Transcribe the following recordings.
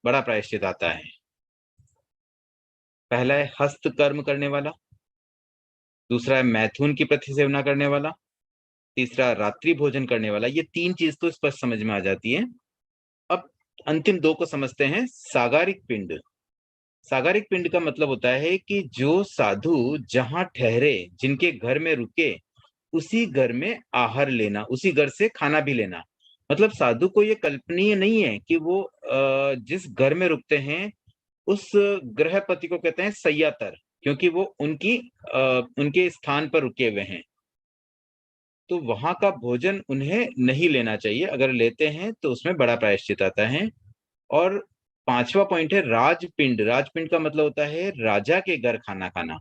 बड़ा प्रायश्चित आता है। पहला है हस्त कर्म करने वाला, दूसरा है मैथुन की प्रतिसेवना करने वाला, तीसरा रात्रि भोजन करने वाला। ये तीन चीज तो स्पष्ट समझ में आ जाती है। अब अंतिम दो को समझते हैं। सागारिक पिंड। सागारिक पिंड का मतलब होता है कि जो साधु जहां ठहरे, जिनके घर में रुके, उसी घर में आहार लेना, उसी घर से खाना भी लेना। मतलब साधु को ये कल्पनीय नहीं है कि वो जिस घर में रुकते हैं उस गृहपति को कहते हैं सय्यातर, क्योंकि वो उनके स्थान पर रुके हुए हैं। तो वहां का भोजन उन्हें नहीं लेना चाहिए, अगर लेते हैं तो उसमें बड़ा प्रायश्चित आता है। और पांचवा पॉइंट है राजपिंड। राजपिंड का मतलब होता है राजा के घर खाना खाना।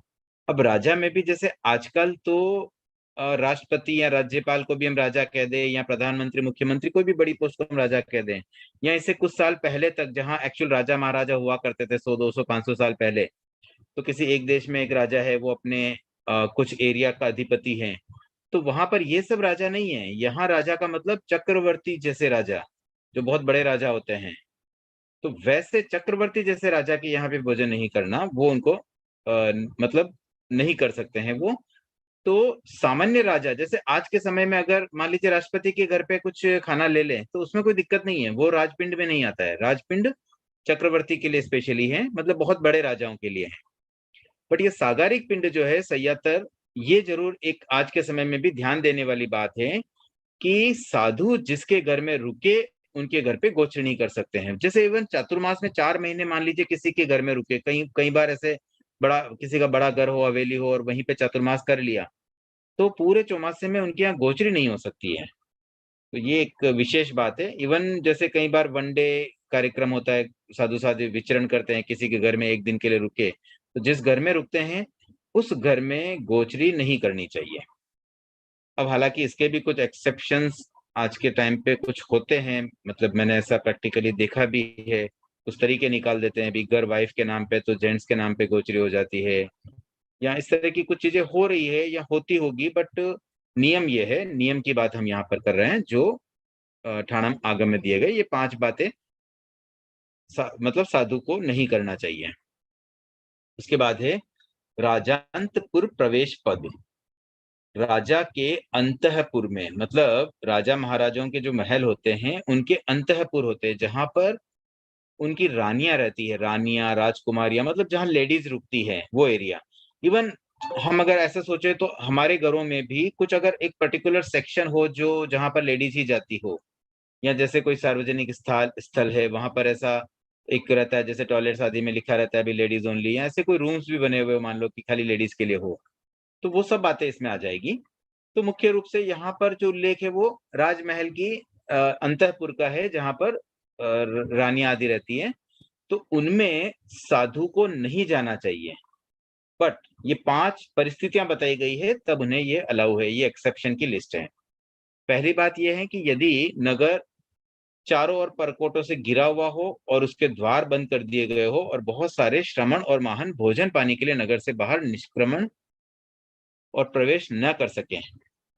अब राजा में भी जैसे आजकल तो राष्ट्रपति या राज्यपाल को भी हम राजा कह दें, या प्रधानमंत्री मुख्यमंत्री कोई भी बड़ी पोस्ट को हम राजा कह दें, या इसे कुछ साल पहले तक जहां एक्चुअल राजा महाराजा हुआ करते थे 100 200 500 साल पहले, तो किसी एक देश में एक राजा है, वो अपने कुछ एरिया का अधिपति है। तो वहां पर ये सब राजा नहीं है। यहाँ राजा का मतलब चक्रवर्ती जैसे राजा, जो बहुत बड़े राजा होते हैं। तो वैसे चक्रवर्ती जैसे राजा के यहाँ पे भोजन नहीं करना, वो उनको मतलब नहीं कर सकते हैं वो। तो सामान्य राजा जैसे आज के समय में अगर मान लीजिए राष्ट्रपति के घर पे कुछ खाना ले लें तो उसमें कोई दिक्कत नहीं है, वो राजपिंड में नहीं आता है। राजपिंड चक्रवर्ती के लिए स्पेशली है, मतलब बहुत बड़े राजाओं के लिए है। बट ये सागारिक पिंड जो है सय्यातर, ये जरूर एक आज के समय में भी ध्यान देने वाली बात है कि साधु जिसके घर में रुके उनके घर पे गोचर नहीं कर सकते हैं। जैसे इवन चातुर्मास में 4 महीने मान लीजिए किसी के घर में रुके, कई कई बार ऐसे बड़ा किसी का बड़ा घर हो, हवेली हो, और वहीं पे चातुर्मास कर लिया, तो पूरे चौमासे में उनके यहाँ गोचरी नहीं हो सकती है। तो ये एक विशेष बात है। इवन जैसे कई बार वनडे कार्यक्रम होता है, साधु साधु विचरण करते हैं किसी के घर में एक दिन के लिए रुके, तो जिस घर में रुकते हैं उस घर में गोचरी नहीं करनी चाहिए। अब हालांकि इसके भी कुछ एक्सेप्शंस आज के टाइम पे कुछ होते हैं, मतलब मैंने ऐसा प्रैक्टिकली देखा भी है। उस तरीके निकाल देते हैं, बिगर वाइफ के नाम पे तो जेंट्स के नाम पे गोचरी हो जाती है, या इस तरह की कुछ चीजें हो रही है या होती होगी। बट नियम ये है, नियम की बात हम यहाँ पर कर रहे हैं जो ठाणम आगम में दिए गए, ये 5 बातें मतलब साधु को नहीं करना चाहिए। उसके बाद है राजांतपुर प्रवेश पद। राजा के अंतःपुर में, मतलब राजा महाराजाओं के जो महल होते हैं उनके अंतःपुर होते हैं, जहां पर उनकी रानियां रहती है, रानियां राजकुमारियां, मतलब जहां लेडीज रुकती है वो एरिया। इवन हम अगर ऐसा सोचे तो हमारे घरों में भी कुछ अगर एक पर्टिकुलर सेक्शन हो जो जहां पर लेडीज ही जाती हो, या जैसे कोई सार्वजनिक स्थल स्थल है वहां पर ऐसा एक रहता है, जैसे टॉयलेट शादी में लिखा रहता है अभी लेडीज ओनली, या ऐसे कोई रूम्स भी बने हुए हो मान लो कि खाली लेडीज के लिए हो, तो वो सब बातें इसमें आ जाएगी। तो मुख्य रूप से यहाँ पर जो उल्लेख है वो राजमहल की अंतःपुर का है, जहां पर रानियां आदि रहती हैं, तो उनमें साधु को नहीं जाना चाहिए। बट ये 5 परिस्थितियां बताई गई है तब उन्हें ये अलाउ है, ये एक्सेप्शन की लिस्ट है। पहली बात यह है कि यदि नगर चारों ओर परकोटों से घिरा हुआ हो और उसके द्वार बंद कर दिए गए हो, और बहुत सारे श्रमण और महान भोजन पाने के लिए नगर से बाहर निष्क्रमण और प्रवेश न कर सके।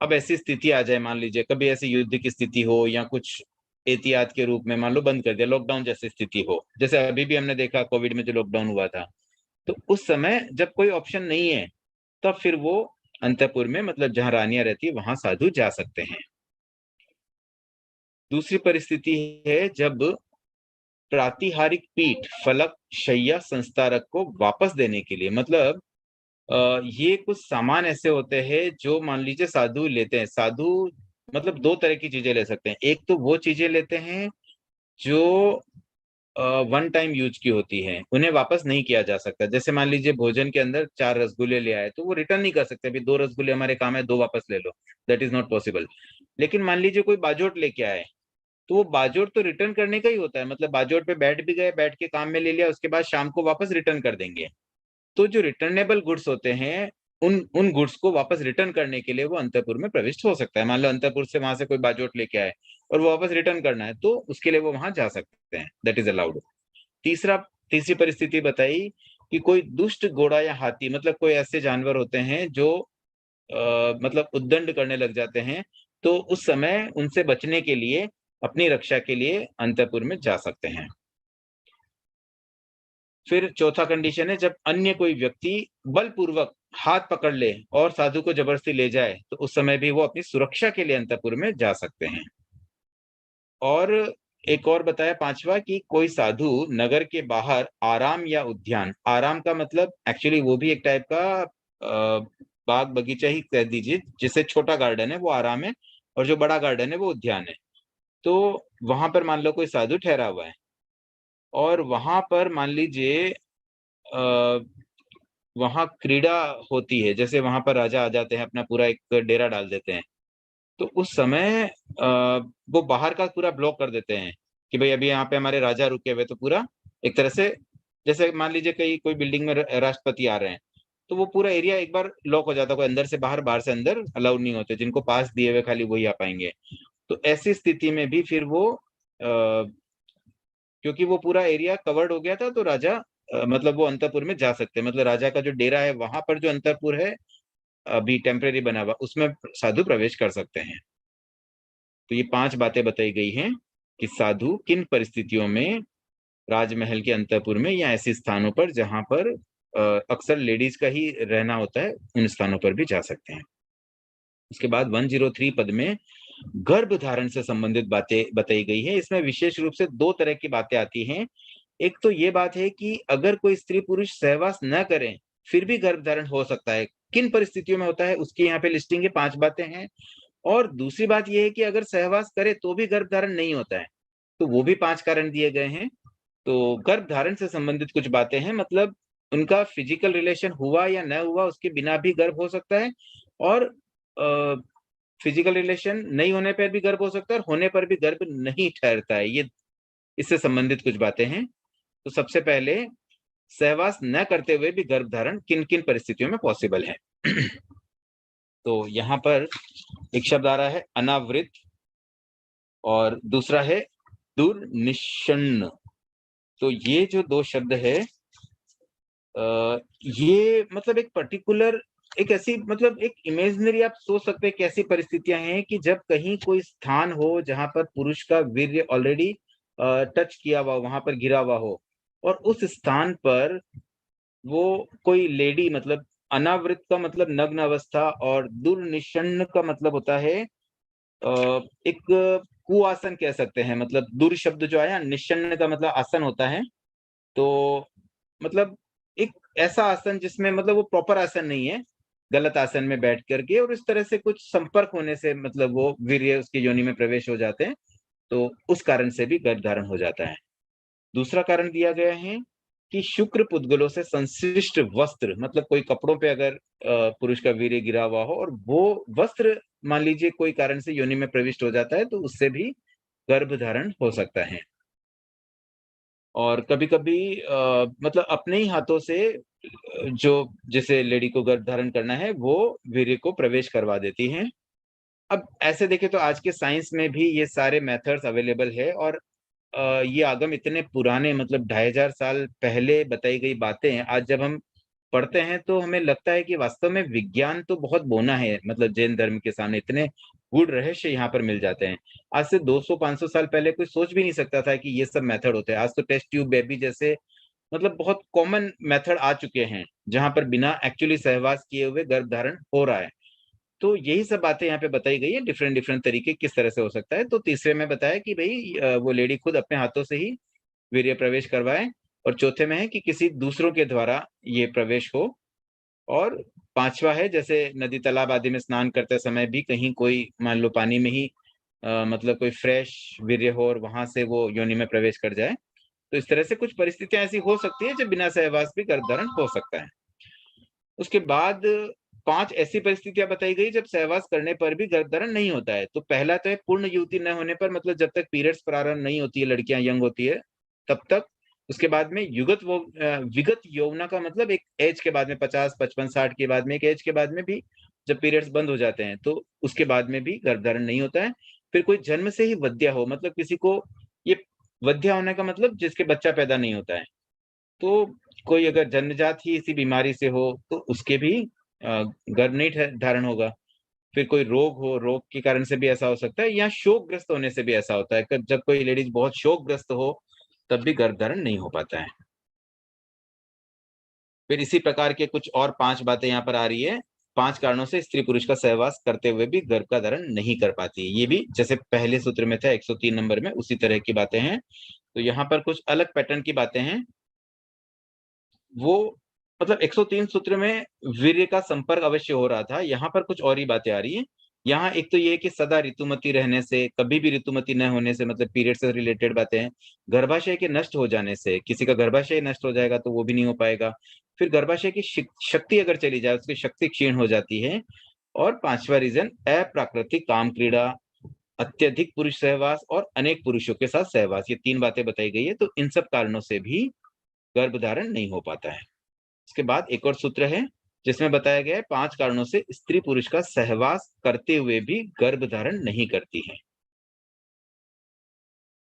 अब ऐसी स्थिति आ जाए, मान लीजिए कभी ऐसी युद्ध की स्थिति हो, या कुछ एहतियात के रूप में मान लो बंद कर दिया, लॉकडाउन जैसी स्थिति हो, जैसे अभी भी हमने देखा कोविड में जो लॉकडाउन हुआ था, तो उस समय जब कोई ऑप्शन नहीं है तब फिर वो अंतःपुर में, मतलब जहां रानियां रहती है वहां साधु जा सकते हैं। दूसरी परिस्थिति है जब प्रातिहारिक पीठ फलक शैया संस्तारक को वापस देने के लिए, मतलब ये कुछ सामान ऐसे होते हैं जो मान लीजिए साधु लेते हैं। साधु मतलब 2 तरह की चीजें ले सकते हैं। एक तो वो चीजें लेते हैं जो वन टाइम यूज की होती है, उन्हें वापस नहीं किया जा सकता। जैसे मान लीजिए भोजन के अंदर 4 रसगुल्ले ले आए तो वो रिटर्न नहीं कर सकते, अभी 2 रसगुल्ले हमारे काम है, 2 वापस ले लो, दैट इज नॉट पॉसिबल। लेकिन मान लीजिए कोई बाजोट लेके आए, तो वो बाजोट तो रिटर्न करने का ही होता है, मतलब बाजोट पे बैठ भी गए, बैठ के काम में ले लिया, उसके बाद शाम को वापस रिटर्न कर देंगे। तो जो रिटर्नेबल गुड्स होते हैं, उन उन गुड्स को वापस रिटर्न करने के लिए वो अंतःपुर में प्रविष्ट हो सकता है। मान लो अंतःपुर से वहां से कोई बाजोट लेके आए और वो वापस रिटर्न करना है, तो उसके लिए वो वहां जा सकते हैं, दैट इज अलाउड। तीसरा तीसरी परिस्थिति बताई कि कोई दुष्ट घोड़ा या हाथी, मतलब कोई ऐसे जानवर होते हैं जो मतलब उद्दंड करने लग जाते हैं, तो उस समय उनसे बचने के लिए, अपनी रक्षा के लिए अंतःपुर में जा सकते हैं। फिर चौथा कंडीशन है जब अन्य कोई व्यक्ति बलपूर्वक हाथ पकड़ ले और साधु को जबरदस्ती ले जाए, तो उस समय भी वो अपनी सुरक्षा के लिए अंतःपुर में जा सकते हैं। और एक और बताया पांचवा कि कोई साधु नगर के बाहर आराम या उद्यान, आराम का मतलब एक्चुअली वो भी एक टाइप का बाग बगीचा ही कह दीजिए, जिसे छोटा गार्डन है वो आराम है और जो बड़ा गार्डन है वो उद्यान है। तो वहां पर मान लो कोई साधु ठहरा हुआ है और वहां पर मान लीजिए वहां क्रीड़ा होती है, जैसे वहां पर राजा आ जाते हैं, अपना पूरा एक डेरा डाल देते हैं, तो उस समय वो बाहर का पूरा ब्लॉक कर देते हैं कि भाई अभी यहाँ पे हमारे राजा रुके हुए, तो पूरा एक तरह से जैसे मान लीजिए कहीं कोई बिल्डिंग में राष्ट्रपति आ रहे हैं, तो वो पूरा एरिया एक बार लॉक हो जाता है, कोई अंदर से बाहर बाहर से अंदर अलाउड नहीं होते, जिनको पास दिए हुए खाली वही आ पाएंगे। तो ऐसी स्थिति में भी फिर वो क्योंकि वो पूरा एरिया कवर्ड हो गया था, तो राजा मतलब वो अंतःपुर में जा सकते हैं, मतलब राजा का जो डेरा है वहां पर जो अंतःपुर है अभी टेम्परेरी बना हुआ, उसमें साधु प्रवेश कर सकते हैं। तो ये 5 बातें बताई गई हैं कि साधु किन परिस्थितियों में राजमहल के अंतःपुर में या ऐसे स्थानों पर जहां पर अक्सर लेडीज का ही रहना होता है, उन स्थानों पर भी जा सकते हैं। उसके बाद 103 पद में गर्भ धारण से संबंधित बातें बताई गई है। इसमें विशेष रूप से 2 तरह की बातें आती हैं। एक तो ये बात है कि अगर कोई स्त्री पुरुष सहवास न करें फिर भी गर्भ धारण हो सकता है, किन परिस्थितियों में होता है उसकी यहाँ पे लिस्टिंग है, 5 बातें हैं। और दूसरी बात यह है कि अगर सहवास करे तो भी गर्भ धारण नहीं होता है, तो वो भी 5 कारण दिए गए हैं। तो गर्भ धारण से संबंधित कुछ बातें हैं, मतलब उनका फिजिकल रिलेशन हुआ या न हुआ उसके बिना भी गर्भ हो सकता है, और फिजिकल रिलेशन नहीं होने पर भी गर्भ हो सकता है, और होने पर भी गर्भ नहीं ठहरता है। ये इससे संबंधित कुछ बातें हैं। तो सबसे पहले सहवास न करते हुए भी गर्भ धारण किन किन परिस्थितियों में पॉसिबल है। तो यहाँ पर एक शब्द आ रहा है अनावृत, और दूसरा है दुर्निषण्ण। तो ये जो 2 शब्द है ये मतलब एक पर्टिकुलर, एक ऐसी मतलब एक इमेजिनरी आप सोच सकते हैं कैसी परिस्थितियां हैं कि जब कहीं कोई स्थान हो जहां पर पुरुष का वीर्य ऑलरेडी टच किया हुआ, वहां पर गिरा हुआ हो, और उस स्थान पर वो कोई लेडी, मतलब अनावृत का मतलब नग्न अवस्था, और दुर्निषण्ण का मतलब होता है एक कुआसन कह सकते हैं, मतलब दुर शब्द जो आया, निषण्ण का मतलब आसन होता है। तो मतलब एक ऐसा आसन जिसमें मतलब वो प्रॉपर आसन नहीं है, गलत आसन में बैठ करके, और इस तरह से कुछ संपर्क होने से मतलब वो वीर्य उसकी योनि में प्रवेश हो जाते हैं, तो उस कारण से भी गर्भ धारण हो जाता है। दूसरा कारण दिया गया है कि शुक्र पुद्गलों से संश्लिष्ट वस्त्र, मतलब कोई कपड़ों पे अगर पुरुष का वीर्य गिरा हुआ हो और वो वस्त्र मान लीजिए कोई कारण से योनि में प्रविष्ट हो जाता है, तो उससे भी गर्भ धारण हो सकता है। और कभी-कभी मतलब अपने ही हाथों से जो जिसे लेडी को गर्भ धारण करना है वो वीर्य को प्रवेश करवा देती हैं। अब ऐसे देखें तो आज के साइंस में भी ये सारे मेथड्स अवेलेबल है, और ये आगम इतने पुराने, मतलब 2500 साल पहले बताई गई बातें हैं, आज जब हम पढ़ते हैं तो हमें लगता है कि वास्तव में विज्ञान तो बहुत बौना है, मतलब जैन धर्म के सामने इतने गूढ़ रहस्य यहाँ पर मिल जाते हैं। आज से 200-500 साल पहले कोई सोच भी नहीं सकता था कि ये सब मेथड होते हैं। आज तो टेस्ट ट्यूब बेबी जैसे मतलब बहुत कॉमन मेथड आ चुके हैं, जहां पर बिना एक्चुअली सहवास किए हुए गर्भ धारण हो रहा है। तो यही सब बातें यहाँ पे बताई गई है, डिफरेंट डिफरेंट तरीके किस तरह से हो सकता है। तो तीसरे में बताया कि भाई वो लेडी खुद अपने हाथों से ही वीर्य प्रवेश करवाए, और चौथे में है कि किसी दूसरों के द्वारा ये प्रवेश हो, और पांचवा है जैसे नदी तालाब आदि में स्नान करते समय भी कहीं कोई मान लो पानी में ही मतलब कोई फ्रेश वीर्य हो और वहां से वो योनि में प्रवेश कर जाए, तो इस तरह से कुछ परिस्थितियां ऐसी हो सकती है जब बिना सहवास भी गर्भधारण हो सकता है। उसके बाद 5 ऐसी परिस्थितियां बताई गई जब सहवास करने पर भी गर्भधारण नहीं होता है। तो पहला तो है पूर्ण युवती न होने पर, मतलब जब तक पीरियड्स प्रारंभ नहीं होती है, लड़कियां यंग होती है तब तक। उसके बाद में विगत यौवना का मतलब एक एज के बाद में 50, 55, 60 के बाद में, एक एज के बाद में भी जब पीरियड्स बंद हो जाते हैं तो उसके बाद में भी गर्भधारण नहीं होता है। फिर कोई जन्म से ही वध्या हो, मतलब किसी को ये वध्या होने का मतलब जिसके बच्चा पैदा नहीं होता है, तो कोई अगर जन्मजात ही इसी बीमारी से हो तो उसके भी गर्भ नहीं धारण होगा। फिर कोई रोग हो, रोग के कारण से भी ऐसा हो सकता है, या शोकग्रस्त होने से भी ऐसा होता है, जब कोई लेडीज बहुत शोकग्रस्त हो तब भी गर्भ धारण नहीं हो पाता है। फिर इसी प्रकार के कुछ और 5 बातें यहाँ पर आ रही है। 5 कारणों से स्त्री पुरुष का सहवास करते हुए भी गर्भ का धारण नहीं कर पाती है। ये भी जैसे पहले सूत्र में था 103 नंबर में, उसी तरह की बातें हैं। तो यहाँ पर कुछ अलग पैटर्न की बातें हैं। वो मतलब 103 सूत्र में वीर्य का संपर्क अवश्य हो रहा था, यहाँ पर कुछ और ही बातें आ रही हैं। यहाँ एक तो ये कि सदा ऋतुमती रहने से, कभी भी ऋतुमती न होने से, मतलब पीरियड से रिलेटेड बातें हैं। गर्भाशय के नष्ट हो जाने से, किसी का गर्भाशय नष्ट हो जाएगा तो वो भी नहीं हो पाएगा। फिर गर्भाशय की शक्ति अगर चली जाए, उसकी शक्ति क्षीण हो जाती है। और 5वां रीजन अप्राकृतिक काम क्रीड़ा, अत्यधिक पुरुष सहवास और अनेक पुरुषों के साथ सहवास, ये 3 बातें बताई गई है। तो इन सब कारणों से भी गर्भधारण नहीं हो पाता है। इसके बाद एक और सूत्र है जिसमें बताया गया है 5 कारणों से स्त्री पुरुष का सहवास करते हुए भी गर्भ धारण नहीं करती है।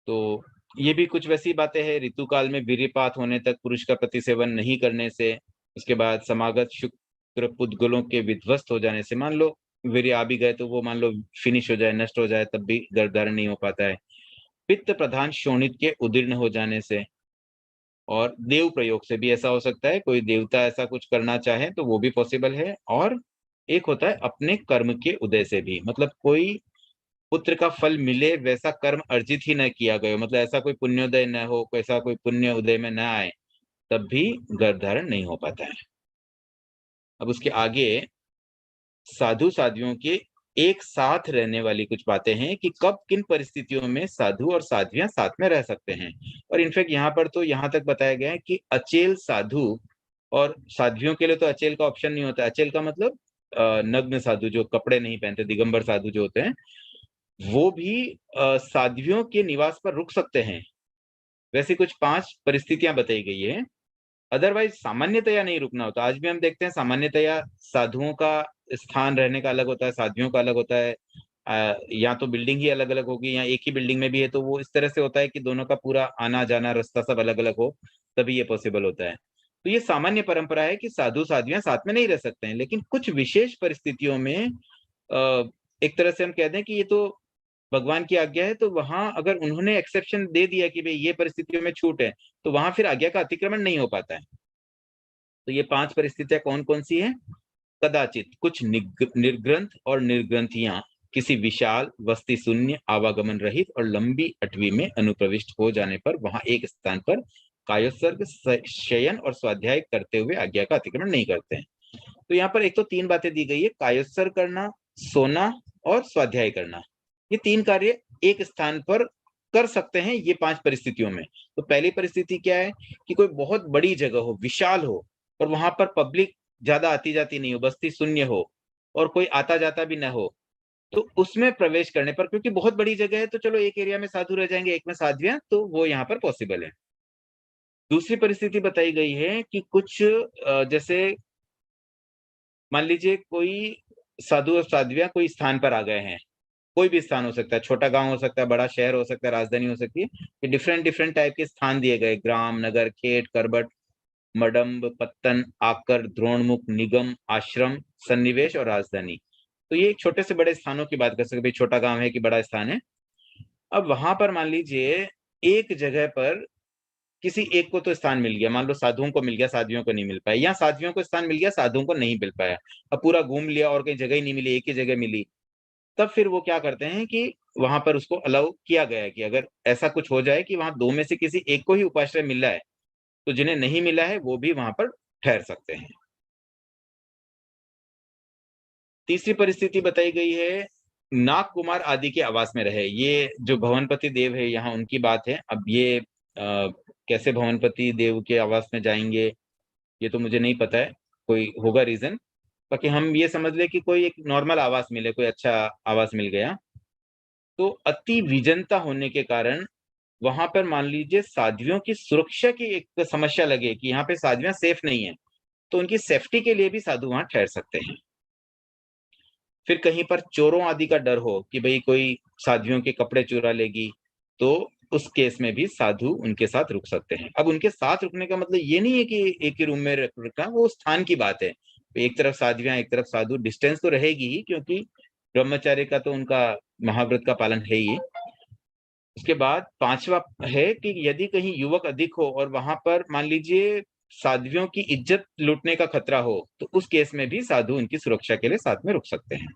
तो ये भी कुछ वैसी बातें हैं। ऋतुकाल में वीर्यपात होने तक पुरुष का प्रतिसेवन नहीं करने से, उसके बाद समागत शुक्र पुद्गलों के विध्वस्त हो जाने से, मान लो वीर्य आ भी गए तो वो मान लो फिनिश हो जाए, नष्ट हो जाए, तब भी गर्भ धारण नहीं हो पाता है। पित्त प्रधान शोणित के उदीर्ण हो जाने से, और देव प्रयोग से भी ऐसा हो सकता है, कोई देवता ऐसा कुछ करना चाहे तो वो भी पॉसिबल है। और एक होता है अपने कर्म के उदय से भी, मतलब कोई पुत्र का फल मिले वैसा कर्म अर्जित ही न किया गया, मतलब ऐसा कोई पुण्योदय न हो, ऐसा कोई पुण्य उदय में न आए, तब भी गर्भ धारण नहीं हो पाता है। अब उसके आगे साधु साध्वियों के एक साथ रहने वाली कुछ बातें हैं कि कब किन परिस्थितियों में साधु और साध्वियां साथ में रह सकते हैं। और इनफैक्ट यहाँ पर तो यहाँ तक बताया गया है कि अचेल साधु और साध्वियों के लिए तो अचेल का ऑप्शन नहीं होता। अचेल का मतलब नग्न साधु, जो कपड़े नहीं पहनते, दिगंबर साधु जो होते हैं, वो भी साध्वियों के निवास पर रुक सकते हैं। वैसे कुछ 5 परिस्थितियां बताई गई है। अदरवाइज सामान्यतया नहीं रुकना होता। आज भी हम देखते हैं सामान्यतया साधुओं का स्थान रहने का अलग होता है, साध्वियों का अलग होता है। या तो बिल्डिंग ही अलग अलग होगी, या एक ही बिल्डिंग में भी है तो वो इस तरह से होता है कि दोनों का पूरा आना जाना रास्ता सब अलग अलग हो, तभी ये पॉसिबल होता है। तो ये सामान्य परंपरा है कि साधु साध्वियां साथ में नहीं रह सकते हैं। लेकिन कुछ विशेष परिस्थितियों में एक तरह से हम कहते हैं कि ये तो भगवान की आज्ञा है, तो वहां अगर उन्होंने एक्सेप्शन दे दिया कि भाई ये परिस्थितियों में छूट है, तो वहां फिर आज्ञा का अतिक्रमण नहीं हो पाता है। तो ये 5 परिस्थितियां कौन कौन सी हैं? कदाचित कुछ निर्ग्रंथ और निर्ग्रंथियां किसी विशाल वस्ती शून्य आवागमन रहित और लंबी अटवी में अनुप्रविष्ट हो जाने पर वहां एक स्थान पर कायोत्सर्ग, शयन और स्वाध्याय करते हुए आज्ञा का अतिक्रमण नहीं करते हैं। तो यहाँ पर एक तो 3 बातें दी गई है, कायोत्सर्ग करना, सोना और स्वाध्याय करना। ये 3 कार्य एक स्थान पर कर सकते हैं ये 5 परिस्थितियों में। तो पहली परिस्थिति क्या है कि कोई बहुत बड़ी जगह हो, विशाल हो, और वहां पर पब्लिक ज्यादा आती जाती नहीं हो, बस्ती शून्य हो, और कोई आता जाता भी ना हो, तो उसमें प्रवेश करने पर, क्योंकि बहुत बड़ी जगह है तो चलो एक एरिया में साधु रह जाएंगे, एक में साध्वियां, तो वो यहाँ पर पॉसिबल है। दूसरी परिस्थिति बताई गई है कि कुछ जैसे मान लीजिए कोई साधु और साध्वियां कोई स्थान पर आ गए हैं, कोई भी स्थान हो सकता है, छोटा गांव हो सकता है, बड़ा शहर हो सकता है, राजधानी हो सकती है, कि डिफरेंट डिफरेंट टाइप के स्थान दिए गए, ग्राम, नगर, खेत, करबट, मडम्ब, पत्तन, आकर, द्रोणमुख, निगम, आश्रम, सन्निवेश और राजधानी। तो ये छोटे से बड़े स्थानों की बात कर सकते, भाई छोटा गांव है कि बड़ा स्थान है। अब वहां पर मान लीजिए एक जगह पर किसी एक को तो स्थान मिल गया, मान लो साधुओं को मिल गया, साध्वियों को नहीं मिल पाया, या साध्वियों को स्थान मिल गया, साधुओं को नहीं मिल पाया। अब पूरा घूम लिया और कहीं जगह ही नहीं मिली, एक ही जगह मिली। तब फिर वो क्या करते हैं कि वहां पर उसको अलाउ किया गया है कि अगर ऐसा कुछ हो जाए कि वहां 2 में से किसी एक को ही उपाश्रय मिला है, तो जिन्हें नहीं मिला है वो भी वहां पर ठहर सकते हैं। तीसरी परिस्थिति बताई गई है नाग कुमार आदि के आवास में रहे। ये जो भवनपति देव है यहाँ उनकी बात है। अब ये कैसे भवनपति देव के आवास में जाएंगे ये तो मुझे नहीं पता है, कोई होगा रीजन। बाकी हम ये समझ ले कि कोई एक नॉर्मल आवास मिले, कोई अच्छा आवास मिल गया, तो अति विजनता होने के कारण वहां पर मान लीजिए साध्वियों की सुरक्षा की एक समस्या लगे कि यहाँ पे साध्वियां सेफ नहीं है, तो उनकी सेफ्टी के लिए भी साधु वहां ठहर सकते हैं। फिर कहीं पर चोरों आदि का डर हो कि भाई कोई साध्वियों के कपड़े चुरा लेगी, तो उस केस में भी साधु उनके साथ रुक सकते हैं। अब उनके साथ रुकने का मतलब ये नहीं है कि एक ही रूम में रुकना, वो स्थान की बात है। एक तरफ साध्वियां एक तरफ साधु, डिस्टेंस तो रहेगी ही, क्योंकि ब्रह्मचार्य का तो उनका महाव्रत का पालन है ही। उसके बाद 5वां है कि यदि कहीं युवक अधिक हो और वहां पर मान लीजिए साध्वियों की इज्जत लूटने का खतरा हो तो उस केस में भी साधु उनकी सुरक्षा के लिए साथ में रुक सकते हैं।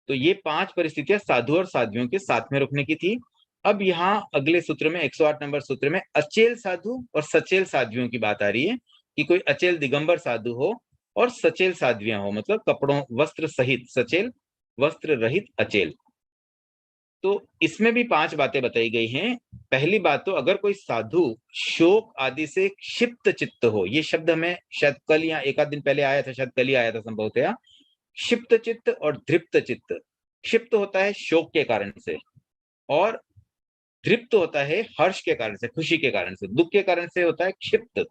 तो ये 5 परिस्थितियां साधु और साध्वियों के साथ में रुकने की थी। अब यहाँ अगले सूत्र में 108 नंबर सूत्र में अचेल साधु और सचेल साध्वियों की बात आ रही है कि कोई अचेल दिगंबर साधु हो और सचेल साध्वियां हो, मतलब कपड़ों वस्त्र सहित सचेल, वस्त्र रहित अचेल। तो इसमें भी 5 बातें बताई गई हैं। पहली बात तो अगर कोई साधु शोक आदि से क्षिप्त चित्त हो, ये शब्द हमें शायद कल या एक आध दिन पहले आया था, शायद कल ही आया था संभवतया। क्षिप्त चित्त और दृप्त चित्त। क्षिप्त होता है शोक के कारण से और दृप्त होता है हर्ष के कारण से, खुशी के कारण से। दुख के कारण से होता है क्षिप्त।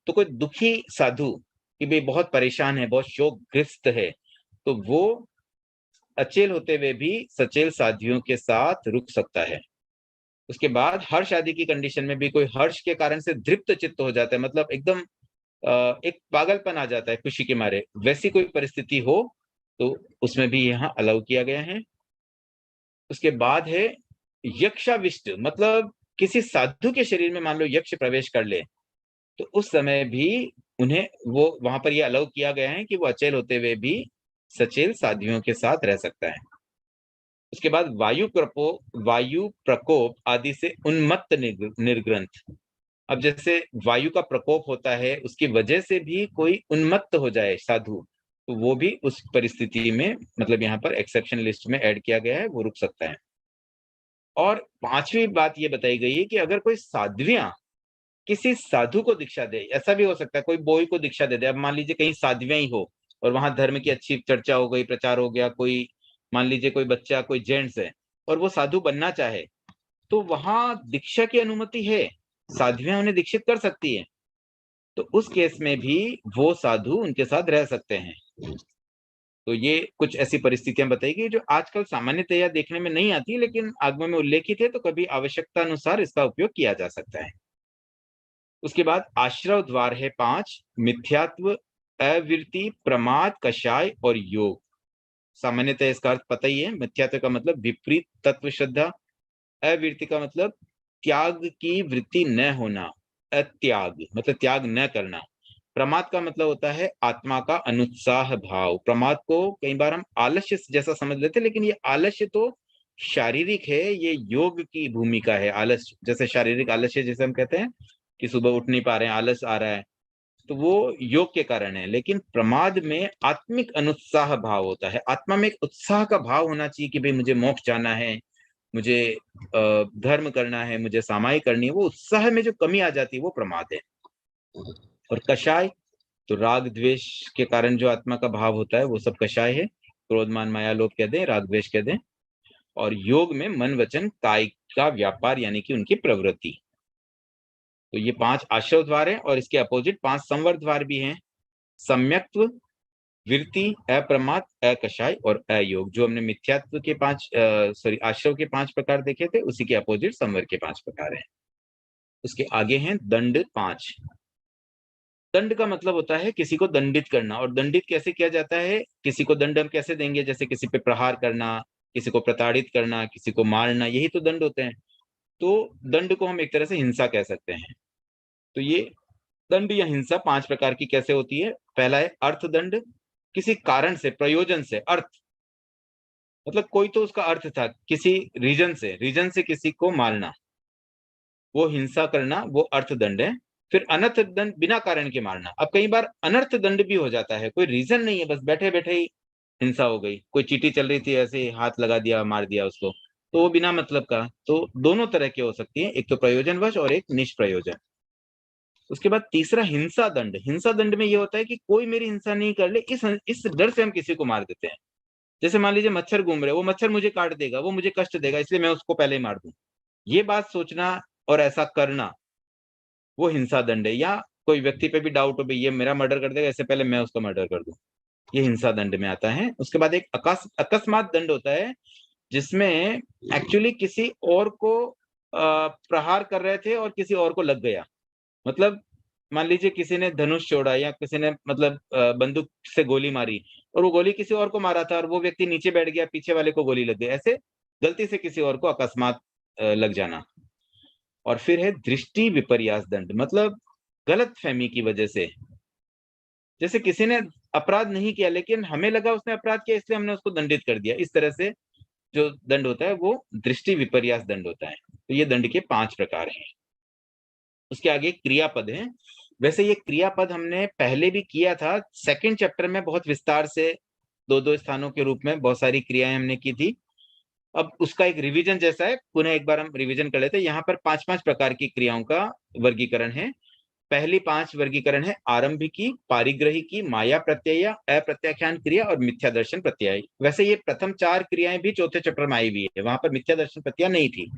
तो कोई दुखी साधु कि भाई बहुत परेशान है, बहुत शोकग्रस्त है, तो वो अचेल होते हुए भी सचेल साधियों के साथ रुक सकता है। उसके बाद हर्ष आदि की कंडीशन में भी कोई हर्ष के कारण से दृप्त चित्त हो जाता है, मतलब एकदम एक पागलपन आ जाता है खुशी के मारे, वैसी कोई परिस्थिति हो तो उसमें भी यहाँ अलाउ किया गया है। उसके बाद है यक्षाविष्ट, मतलब किसी साधु के शरीर में मान लो यक्ष प्रवेश कर ले तो उस समय भी उन्हें वो वहां पर ये अलाउ किया गया है कि वो अचेल होते हुए भी सचेल साधियों के साथ रह सकता है। उसके बाद वायु प्रकोप आदि से उन्मत्त निर्ग्रंथ। अब जैसे वायु का प्रकोप होता है, उसकी वजह से भी कोई उन्मत्त हो जाए साधु, तो वो भी उस परिस्थिति में, मतलब यहाँ पर एक्सेप्शन लिस्ट में ऐड किया गया है, वो रुक सकता है। और 5वीं बात ये बताई गई है कि अगर कोई साध्वियां किसी साधु को दीक्षा दे, ऐसा भी हो सकता है कोई बोई को दीक्षा दे दे। अब मान लीजिए कहीं साध्वियां ही हो और वहां धर्म की अच्छी चर्चा हो गई, प्रचार हो गया, कोई मान लीजिए कोई बच्चा, कोई जेंट्स है और वो साधु बनना चाहे, तो वहां दीक्षा की अनुमति है, साध्वियां उन्हें दीक्षित कर सकती है। तो उस केस में भी वो साधु उनके साथ रह सकते हैं। तो ये कुछ ऐसी परिस्थितियां बताई गई जो आजकल सामान्यतया देखने में नहीं आती, लेकिन आगम में उल्लेखित है, तो कभी आवश्यकता अनुसार इसका उपयोग किया जा सकता है। उसके बाद आश्रव द्वार है 5, मिथ्यात्व, अविरति, प्रमाद, कषाय और योग। सामान्यतः इसका अर्थ पता ही है। मिथ्यात्व का मतलब विपरीत तत्व श्रद्धा, अविरति का मतलब त्याग की वृत्ति न होना, अत्याग मतलब त्याग न करना। प्रमाद का मतलब होता है आत्मा का अनुत्साह भाव। प्रमाद को कई बार हम आलस्य जैसा समझ लेते हैं, लेकिन ये आलस्य तो शारीरिक है, ये योग की भूमिका है। आलस्य जैसे शारीरिक आलस्य जैसे हम कहते हैं कि सुबह उठ नहीं पा रहे हैं, आलस आ रहा है, तो वो योग के कारण है। लेकिन प्रमाद में आत्मिक अनुत्साह भाव होता है, आत्मा में एक उत्साह का भाव होना चाहिए कि भाई मुझे मोक्ष जाना है, मुझे धर्म करना है, मुझे सामाई करनी है। वो उत्साह में जो कमी आ जाती है वो प्रमाद है। और कषाय तो राग द्वेष के कारण जो आत्मा का भाव होता है वो सब कषाय है। क्रोध मान माया लोभ कह दें, राग द्वेष कह दें। और योग में मन वचन काय का व्यापार यानी कि उनकी प्रवृत्ति। तो ये 5 आश्रव द्वार है और इसके अपोजिट 5 संवर द्वार भी हैं। सम्यक्त्व, वृत्ति, अप्रमाद, अकषाय और अयोग। जो हमने मिथ्यात्व के 5 आश्रव के 5 प्रकार देखे थे, उसी के अपोजिट संवर के 5 प्रकार हैं। उसके आगे हैं दंड 5। दंड का मतलब होता है किसी को दंडित करना। और दंडित कैसे किया जाता है, किसी को दंड हम कैसे देंगे, जैसे किसी पे प्रहार करना, किसी को प्रताड़ित करना, किसी को मारना, यही तो दंड होते हैं। तो दंड को हम एक तरह से हिंसा कह सकते हैं। तो ये दंड या हिंसा 5 प्रकार की कैसे होती है। पहला है अर्थदंड, किसी कारण से, प्रयोजन से। अर्थ मतलब कोई तो उसका अर्थ था, किसी रीजन से किसी को मारना, वो हिंसा करना, वो अर्थदंड है। फिर अनर्थ दंड, बिना कारण के मारना। अब कई बार अनर्थ दंड भी हो जाता है, कोई रीजन नहीं है, बस बैठे बैठे ही हिंसा हो गई। कोई चींटी चल रही थी, ऐसे हाथ लगा दिया, मार दिया उसको, तो वो बिना मतलब का। तो दोनों तरह की हो सकती है, एक तो प्रयोजनवश और एक निष्प्रयोजन। उसके बाद तीसरा हिंसा दंड। हिंसा दंड में ये होता है कि कोई मेरी हिंसा नहीं कर ले, इस डर से हम किसी को मार देते हैं। जैसे मान लीजिए मच्छर घूम रहे, वो मच्छर मुझे काट देगा, वो मुझे कष्ट देगा, इसलिए मैं उसको पहले ही मार दूं। ये बात सोचना और ऐसा करना, वो हिंसा दंड है। या कोई व्यक्ति पे भी डाउट हो, भाई ये मेरा मर्डर कर देगा, इससे पहले मैं उसका मर्डर कर दूं, ये हिंसा दंड में आता है। उसके बाद एक अकस्मात दंड होता है, जिसमें एक्चुअली किसी और को प्रहार कर रहे थे और किसी और को लग गया। मतलब मान लीजिए किसी ने धनुष छोड़ा या किसी ने मतलब बंदूक से गोली मारी और वो गोली किसी और को मारा था और वो व्यक्ति नीचे बैठ गया, पीछे वाले को गोली लग गई, ऐसे गलती से किसी और को अकस्मात लग जाना। और फिर है दृष्टि विपर्यास दंड। मतलब गलतफहमी की वजह से, जैसे किसी ने अपराध नहीं किया लेकिन हमें लगा उसने अपराध किया इसलिए हमने उसको दंडित कर दिया, इस तरह से जो दंड होता है वो दृष्टि विपर्यास दंड होता है। तो ये दंड के 5 प्रकार हैं। उसके आगे क्रियापद है। वैसे ये क्रियापद हमने पहले भी किया था, सेकंड चैप्टर में बहुत विस्तार से 2-2 स्थानों के रूप में बहुत सारी क्रियाएं हमने की थी। अब उसका एक रिवीजन जैसा है, पुनः एक बार हम रिवीजन कर लेते हैं। यहाँ पर 5-5 प्रकार की क्रियाओं का वर्गीकरण है। पहली 5 वर्गीकरण है आरंभिकी, पारिग्रहिकी, माया प्रत्यय, अप्रत्याख्यान क्रिया और मिथ्या दर्शन प्रत्यय। वैसे ये प्रथम 4 क्रियाएं भी चौथे चैप्टर में आई हुई है, वहां पर मिथ्या दर्शन प्रत्यय नहीं थी।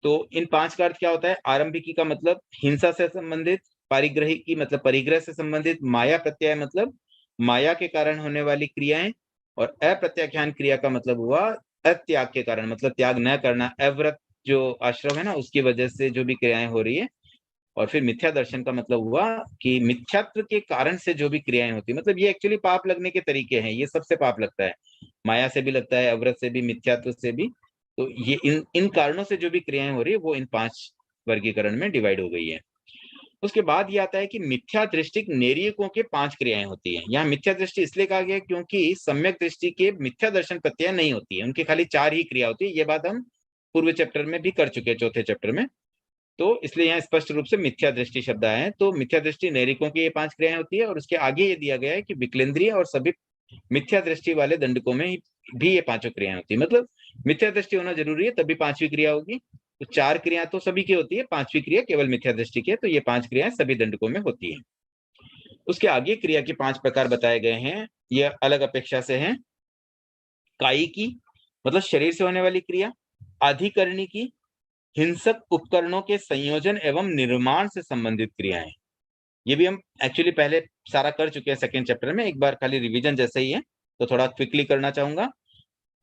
तो इन 5 का अर्थ क्या होता है? आरंभिकी का मतलब हिंसा से संबंधित, पारिग्रहिकी मतलब परिग्रह से संबंधित, माया प्रत्यय मतलब माया के कारण होने वाली क्रियाएं, और अप्रत्याख्यान क्रिया का मतलब हुआ अत्याग के कारण, मतलब त्याग न करना, अव्रत जो आश्रम है ना उसकी वजह से जो भी क्रियाएं हो रही है। और फिर मिथ्या दर्शन का मतलब हुआ कि मिथ्यात्व के कारण से जो भी क्रियाएं होती, मतलब ये एक्चुअली पाप लगने के तरीके हैं, ये सबसे पाप लगता है, माया से भी लगता है, अव्रत से भी, मिथ्यात्व से भी। तो ये इन इन कारणों से जो भी क्रियाएं हो रही है वो इन 5 वर्गीकरण में डिवाइड हो गई है। उसके बाद ये आता है कि मिथ्या दृष्टिक नेरियकों के 5 क्रियाएं होती है। यहाँ मिथ्या दृष्टि इसलिए कहा गया क्योंकि सम्यक दृष्टि के मिथ्या दर्शन प्रत्यय नहीं होती है, उनकी खाली 4 ही क्रिया होती है। ये बात हम पूर्व चैप्टर में भी कर चुके हैं, चौथे चैप्टर में। तो इसलिए यहाँ स्पष्ट रूप से मिथ्या दृष्टि शब्द आया है। तो मिथ्या दृष्टि नैरिकों की ये 5 क्रियाएं होती है, और उसके आगे ये दिया गया है कि विकलेंद्रिय और सभी मिथ्या दृष्टि वाले दंडकों में भी ये 5 क्रियाएं होती है। मतलब मिथ्या दृष्टि होना जरूरी है तभी 5वीं क्रिया होगी। तो 4 क्रिया तो सभी की होती है, 5वीं क्रिया केवल मिथ्या दृष्टि की है। तो ये 5 क्रियाएं सभी दंडकों में होती है। उसके आगे क्रिया के 5 प्रकार बताए गए हैं, ये अलग अपेक्षा से हैं। कायी की मतलब शरीर से होने वाली क्रिया, अधिकरणी की हिंसक उपकरणों के संयोजन एवं निर्माण से संबंधित क्रियाएं। ये भी हम एक्चुअली पहले सारा कर चुके हैं सेकंड चैप्टर में, एक बार खाली रिवीजन जैसे ही है तो थोड़ा क्विकली करना चाहूंगा।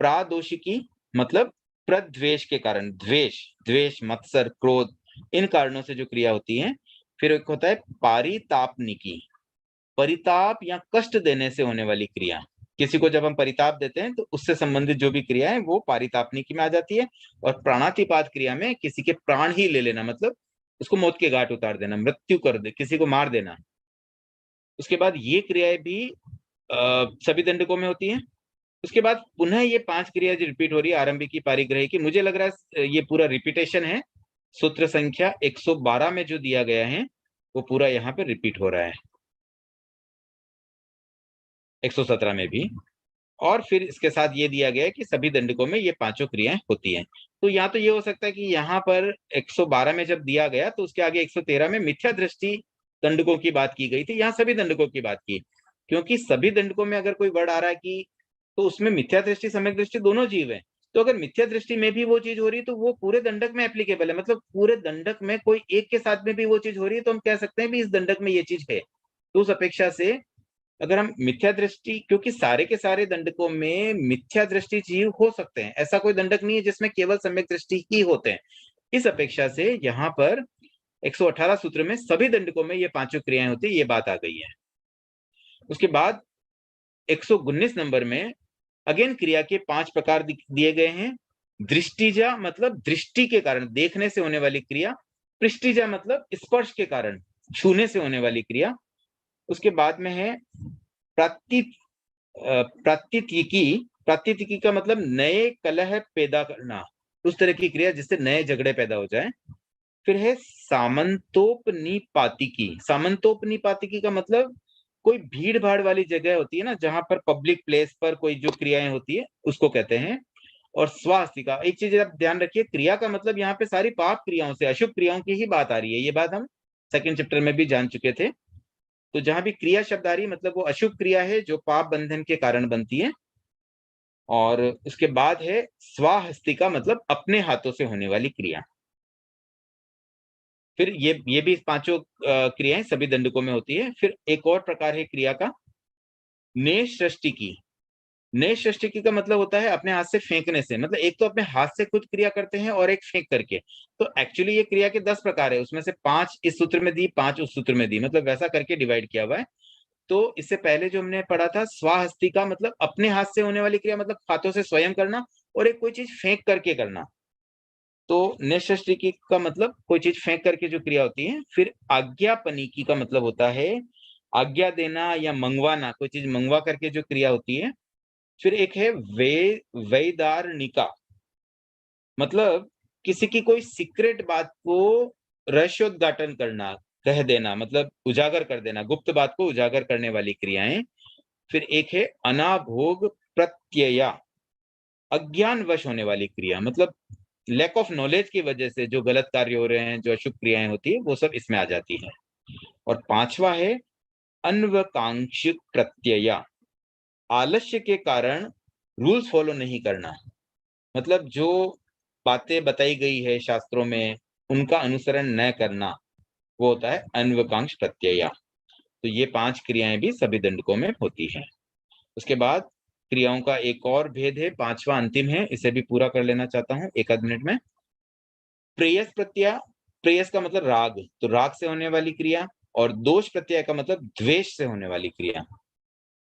प्रादोषिकी मतलब प्रद्वेष के कारण, द्वेष, द्वेष, मत्सर, क्रोध, इन कारणों से जो क्रिया होती है। फिर एक होता है पारितापनिकी, परिताप या कष्ट देने से होने वाली क्रिया। किसी को जब हम परिताप देते हैं तो उससे संबंधित जो भी क्रिया है वो पारितापनिकी में आ जाती है। और प्राणातिपात क्रिया में किसी के प्राण ही ले लेना, मतलब उसको मौत के घाट उतार देना, मृत्यु कर दे, किसी को मार देना। उसके बाद ये क्रियाएं भी सभी दंडकों में होती है। उसके बाद पुनः ये 5 क्रिया जो रिपीट हो रही है, आरंभिकी, पारिग्रही की, मुझे लग रहा है ये पूरा रिपीटेशन है। सूत्र संख्या 112 में जो दिया गया है वो पूरा यहाँ पे रिपीट हो रहा है, 117 में भी। और फिर इसके साथ ये दिया गया है कि सभी दंडकों में ये 5 क्रियाएं होती हैं। तो यहाँ तो ये हो सकता है कि यहाँ पर 112 में जब दिया गया तो उसके आगे 113 में मिथ्या दृष्टि दंडकों की बात की गई थी, यहाँ सभी दंडकों की बात की। क्योंकि सभी दंडकों में अगर कोई वर्ड आ रहा है कि, तो उसमें मिथ्या दृष्टि, सम्यक दृष्टि दोनों जीव है। तो अगर मिथ्या दृष्टि में भी वो चीज हो रही है तो वो पूरे दंडक में एप्लीकेबल है, मतलब पूरे दंडक में कोई एक के साथ में भी वो चीज हो रही है तो हम कह सकते हैं भी इस दंडक में ये चीज है। तो उस अपेक्षा से अगर हम मिथ्या दृष्टि, क्योंकि सारे के सारे दंडकों में मिथ्या दृष्टि जीव हो सकते हैं, ऐसा कोई दंडक नहीं है जिसमें केवल सम्यक दृष्टि ही होते हैं। इस अपेक्षा से यहाँ पर 118 सूत्र में सभी दंडकों में ये 5 क्रियाएं होती है, ये बात आ गई है। उसके बाद 119 नंबर में अगेन क्रिया के 5 प्रकार दिए गए हैं। दृष्टिजा मतलब दृष्टि के कारण, देखने से होने वाली क्रिया। पृष्टिजा मतलब स्पर्श के कारण, छूने से होने वाली क्रिया। उसके बाद में है प्रातिथिकी, प्रातिथिकी का मतलब नए कलह पैदा करना, उस तरह की क्रिया जिससे नए झगड़े पैदा हो जाए। फिर है सामंतोपनिपातिकी, सामंतोपनिपातिकी का मतलब कोई भीड़ भाड़ वाली जगह होती है ना, जहां पर पब्लिक प्लेस पर कोई जो क्रियाएं होती है उसको कहते हैं। और स्वास्तिका, एक चीज आप ध्यान रखिए, क्रिया का मतलब यहाँ पे सारी पाप क्रियाओं से, अशुभ क्रियाओं की ही बात आ रही है, ये बात हम सेकंड चैप्टर में भी जान चुके थे। तो जहां भी क्रिया शब्द आ रही है मतलब वो अशुभ क्रिया है जो पाप बंधन के कारण बनती है। और उसके बाद है स्वाहस्तिका मतलब अपने हाथों से होने वाली क्रिया। फिर ये भी 5 क्रियाएं सभी दंडकों में होती है। फिर एक और प्रकार है क्रिया का नेषष्टिकी। नेषष्टिकी का मतलब होता है अपने हाथ से फेंकने से, मतलब एक तो अपने हाथ से खुद क्रिया करते हैं और एक फेंक करके। तो एक्चुअली ये क्रिया के 10 प्रकार है, उसमें से 5 इस सूत्र में दी, 5 उस सूत्र में दी, मतलब वैसा करके डिवाइड किया हुआ है। तो इससे पहले जो हमने पढ़ा था स्वाहस्ती का मतलब अपने हाथ से होने वाली क्रिया, मतलब हाथों से स्वयं करना, और एक कोई चीज फेंक करके करना। तो निष्षष्टिकी का मतलब कोई चीज फेंक करके जो क्रिया होती है। फिर आज्ञापनिकी का मतलब होता है आज्ञा देना या मंगवाना, कोई चीज मंगवा करके जो क्रिया होती है। फिर एक है वैदारनिका, मतलब किसी की कोई सीक्रेट बात को रहस्योद्घाटन करना, कह देना, मतलब उजागर कर देना, गुप्त बात को उजागर करने वाली क्रियाएं। फिर एक है अनाभोग प्रत्यया, अज्ञान वश होने वाली क्रिया, मतलब लैक ऑफ नॉलेज की वजह से जो गलत कार्य हो रहे हैं, जो अशुभ क्रियाएं होती है, वो सब इसमें आ जाती है। और पांचवा है अन्वकांक्षिक प्रत्यया, आलस्य के कारण रूल्स फॉलो नहीं करना, मतलब जो बातें बताई गई है शास्त्रों में उनका अनुसरण न करना, वो होता है अन्वकांक्ष प्रत्यया। तो ये 5 क्रियाएं भी सभी दंडकों में होती हैं। उसके बाद क्रियाओं का एक और भेद है, पांचवा अंतिम है, इसे भी पूरा कर लेना चाहता हूं एक आध मिनट में। प्रेयस प्रत्यय, प्रेयस का मतलब राग, तो राग से होने वाली क्रिया। और दोष प्रत्यय का मतलब द्वेष से होने वाली क्रिया।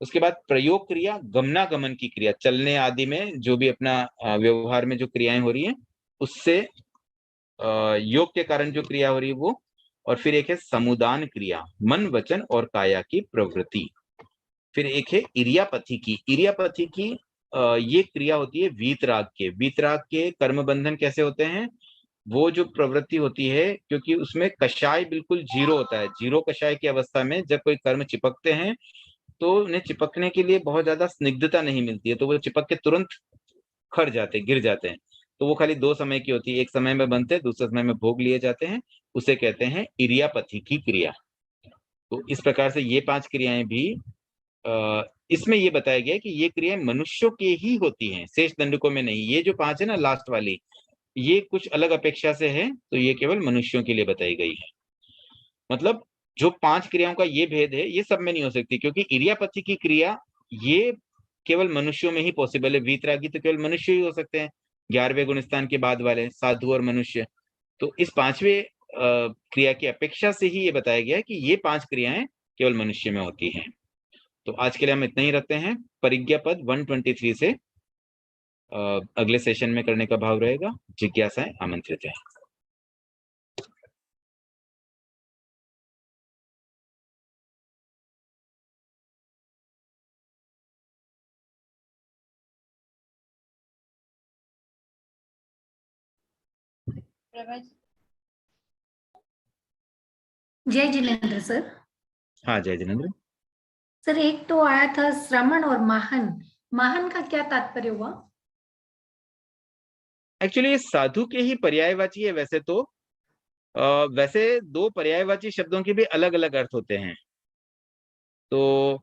उसके बाद प्रयोग क्रिया, गमनागमन की क्रिया, चलने आदि में जो भी अपना व्यवहार में जो क्रियाएं हो रही हैं उससे योग के कारण जो क्रिया हो रही है वो। और फिर एक है समुदान क्रिया, मन वचन और काया की प्रवृत्ति। फिर एक है इरियापथी की, इरियापथी की ये क्रिया होती है वीतराग के। वीतराग के कर्म बंधन कैसे होते हैं, वो जो प्रवृत्ति होती है, क्योंकि उसमें कषाय बिल्कुल जीरो होता है, जीरो कषाय की अवस्था में जब कोई कर्म चिपकते हैं तो उन्हें चिपकने के लिए बहुत ज्यादा स्निग्धता नहीं मिलती है, तो वो चिपक के तुरंत खड़ जाते, गिर जाते हैं। तो वो खाली 2 समय की होती है, एक समय में बनते हैं, दूसरे समय में भोग लिए जाते हैं, उसे कहते हैं इरियापथी की क्रिया। तो इस प्रकार से ये 5 क्रियाएं भी इसमें ये बताया गया है कि ये क्रियाएं मनुष्यों के ही होती हैं, शेष दंडकों में नहीं। ये जो 5 है ना लास्ट वाली, ये कुछ अलग अपेक्षा से है, तो ये केवल मनुष्यों के लिए बताई गई है। मतलब जो 5 क्रियाओं का ये भेद है, ये सब में नहीं हो सकती, क्योंकि इरियापथी की क्रिया ये केवल मनुष्यों में ही पॉसिबल है। वीतरागी तो केवल मनुष्य ही हो सकते हैं, 11वें गुण स्थान के बाद वाले साधु और मनुष्य। तो इस 5वें क्रिया की अपेक्षा से ही ये बताया गया है कि ये 5 क्रियाएं केवल मनुष्य में होती हैं। तो आज के लिए हम इतना ही रखते हैं। परिज्ञा पद 123 से अगले सेशन में करने का भाव रहेगा। जिज्ञासाएं आमंत्रित है। जय जिनेन्द्र सर। हाँ जय जिनेन्द्र। सर एक तो आया था श्रमण और माहन, माहन का क्या तात्पर्य हुआ? एक्चुअली ये साधु के ही पर्यायवाची है वैसे तो। वैसे 2 पर्यायवाची शब्दों के भी अलग अलग अर्थ होते हैं। तो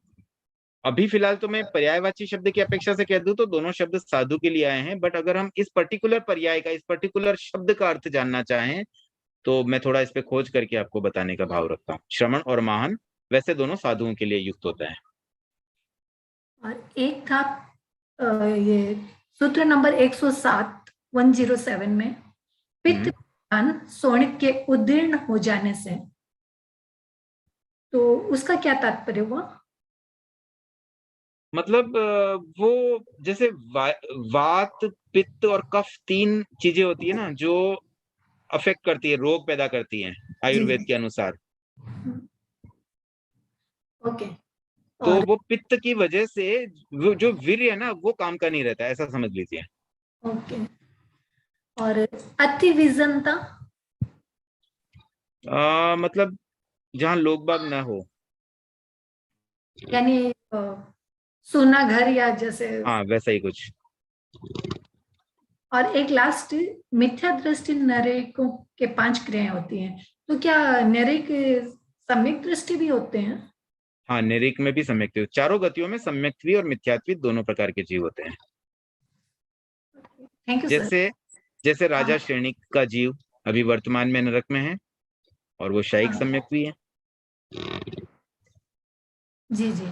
अभी फिलहाल तो मैं पर्यायवाची शब्द की अपेक्षा से कह दूं तो दोनों शब्द साधु के लिए आए हैं, बट अगर हम इस पर्टिकुलर पर्याय का, इस पर्टिकुलर शब्द का अर्थ जानना चाहें तो मैं थोड़ा इस पे खोज करके आपको बताने का भाव रखता हूँ। श्रमण और महान वैसे दोनों साधुओं के लिए युक्त होता है। और एक था ये सूत्र नंबर 107 107 में पित्त शोणित के उदीर्ण हो जाने से, तो उसका क्या तात्पर्य हुआ? मतलब वो जैसे वात पित्त और कफ 3 चीजें होती है ना जो अफेक्ट करती है, रोग पैदा करती हैं जी आयुर्वेद जी। के अनुसार। ओके। तो और वो पित्त की वजह से वो जो वीर्य है ना वो काम का नहीं रहता, ऐसा समझ लीजिए। ओके। और अति विजनता? मतलब जहाँ लोग बाग ना हो। यानी सोना घर या जैसे। हाँ वैसा ही कुछ। और एक लास्ट, मिथ्या दृष्टि नरेकों के 5 क्रियाएं होती हैं, तो क्या नरेक सम्यक दृष्टि भी होते हैं? हाँ निरिक में भी सम्यक्त्वी, चारों गतियों में सम्यक्त्वी और मिथ्यात्वी दोनों प्रकार के जीव होते हैं। Thank you sir. जैसे जैसे राजा हाँ श्रेणी का जीव अभी वर्तमान में नरक में है और वो शायिक हाँ। सम्यक्त्वी है। जी जी।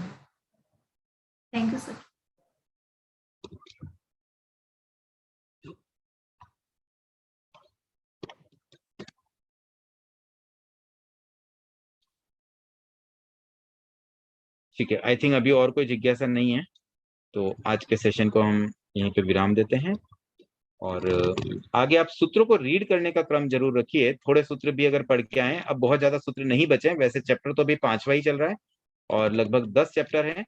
Thank you sir. ठीक है, आई थिंक अभी और कोई जिज्ञासा नहीं है, तो आज के सेशन को हम यहीं पे विराम देते हैं। और आगे आप सूत्रों को रीड करने का क्रम जरूर रखिए, थोड़े सूत्र भी अगर पढ़ के आए, अब बहुत ज्यादा सूत्र नहीं बचे हैं, वैसे चैप्टर तो अभी 5वां ही चल रहा है और लगभग 10 चैप्टर हैं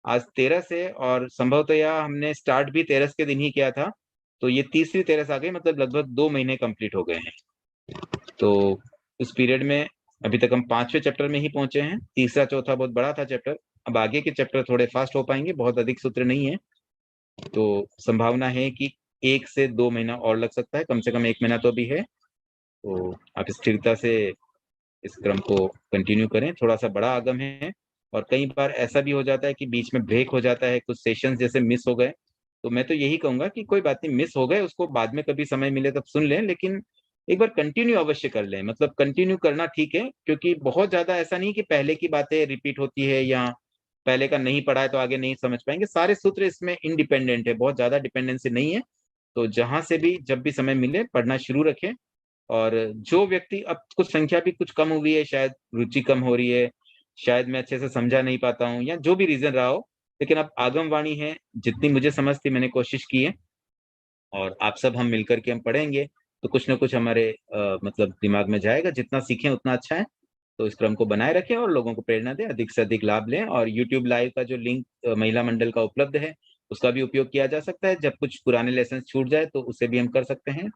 आज 13 से, और संभवतया हमने स्टार्ट भी 13 के दिन ही किया था, तो ये तीसरी 13 आ गई, मतलब लगभग 2 महीने कंप्लीट हो गए हैं। तो उस पीरियड में अभी तक हम 5वें चैप्टर में ही पहुंचे हैं, तीसरा चौथा बहुत बड़ा था चैप्टर, अब आगे के चैप्टर थोड़े फास्ट हो पाएंगे, बहुत अधिक सूत्र नहीं है, तो संभावना है कि 1 से 2 महीना और लग सकता है, कम से कम 1 महीना तो अभी है। तो आप स्थिरता से इस क्रम को कंटिन्यू करें, थोड़ा सा बड़ा आगम है और कई बार ऐसा भी हो जाता है कि बीच में ब्रेक हो जाता है, कुछ सेशंस जैसे मिस हो गए, तो मैं तो यही कहूंगा कि कोई बात नहीं, मिस हो गए उसको बाद में कभी समय मिले तब सुन लें, लेकिन एक बार कंटिन्यू अवश्य कर लें, मतलब कंटिन्यू करना ठीक है, क्योंकि बहुत ज्यादा ऐसा नहीं कि पहले की बातें रिपीट होती है या पहले का नहीं पढ़ा है तो आगे नहीं समझ पाएंगे, सारे सूत्र इसमें इंडिपेंडेंट है, बहुत ज्यादा डिपेंडेंसी नहीं है, तो जहां से भी जब भी समय मिले पढ़ना शुरू रखें। और जो व्यक्ति, अब कुछ संख्या भी कुछ कम हुई है, शायद रुचि कम हो रही है, शायद मैं अच्छे से समझा नहीं पाता हूँ या जो भी रीजन रहा हो, लेकिन अब आगम वाणी है, जितनी मुझे समझ थी मैंने कोशिश की है, और आप सब हम मिलकर के हम पढ़ेंगे तो कुछ ना कुछ हमारे मतलब दिमाग में जाएगा, जितना सीखें उतना अच्छा है। तो इस क्रम को बनाए रखें और लोगों को प्रेरणा दें, अधिक से अधिक लाभ लें, और यूट्यूब लाइव का जो लिंक महिला मंडल का उपलब्ध है उसका भी उपयोग किया जा सकता है, जब कुछ पुराने लेसन छूट जाए तो उसे भी हम कर सकते हैं।